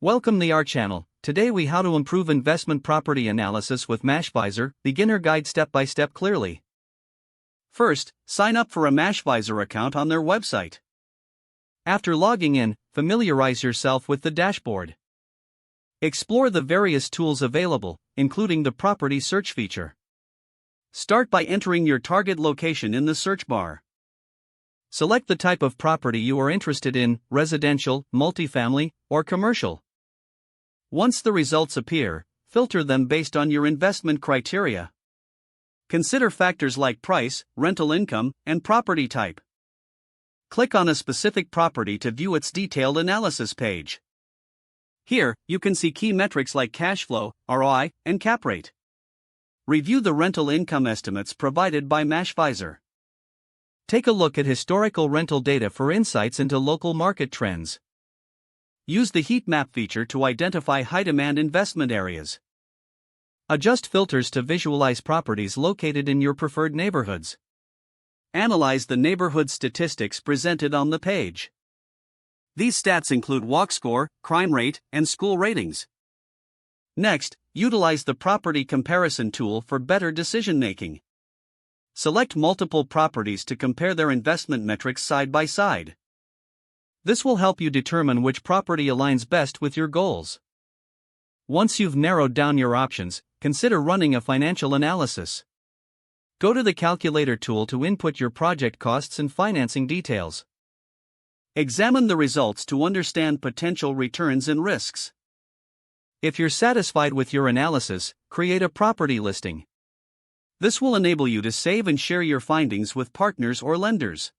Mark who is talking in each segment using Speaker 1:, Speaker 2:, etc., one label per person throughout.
Speaker 1: Welcome to our channel. Today we how to improve investment property analysis with Mashvisor, beginner guide step by step clearly. First, sign up for a Mashvisor account on their website. After logging in, familiarize yourself with the dashboard. Explore the various tools available, including the property search feature. Start by entering your target location in the search bar. Select the type of property you are interested in, residential, multifamily, or commercial. Once the results appear, filter them based on your investment criteria. Consider factors like price, rental income, and property type. Click on a specific property to view its detailed analysis page. Here, you can see key metrics like cash flow, ROI, and cap rate. Review the rental income estimates provided by Mashvisor. Take a look at historical rental data for insights into local market trends. Use the heat map feature to identify high-demand investment areas. Adjust filters to visualize properties located in your preferred neighborhoods. Analyze the neighborhood statistics presented on the page. These stats include walk score, crime rate, and school ratings. Next, utilize the property comparison tool for better decision-making. Select multiple properties to compare their investment metrics side by side. This will help you determine which property aligns best with your goals. Once you've narrowed down your options, consider running a financial analysis. Go to the calculator tool to input your project costs and financing details. Examine the results to understand potential returns and risks. If you're satisfied with your analysis, create a property listing. This will enable you to save and share your findings with partners or lenders.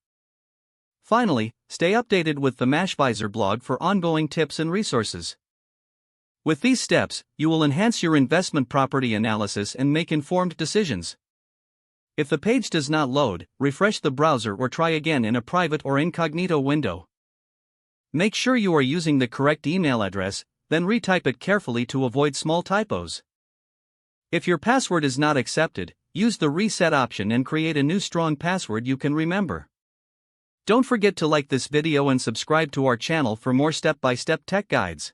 Speaker 1: Finally, stay updated with the Mashvisor blog for ongoing tips and resources. With these steps, you will enhance your investment property analysis and make informed decisions. If the page does not load, refresh the browser or try again in a private or incognito window. Make sure you are using the correct email address, then retype it carefully to avoid small typos. If your password is not accepted, use the reset option and create a new strong password you can remember. Don't forget to like this video and subscribe to our channel for more step-by-step tech guides.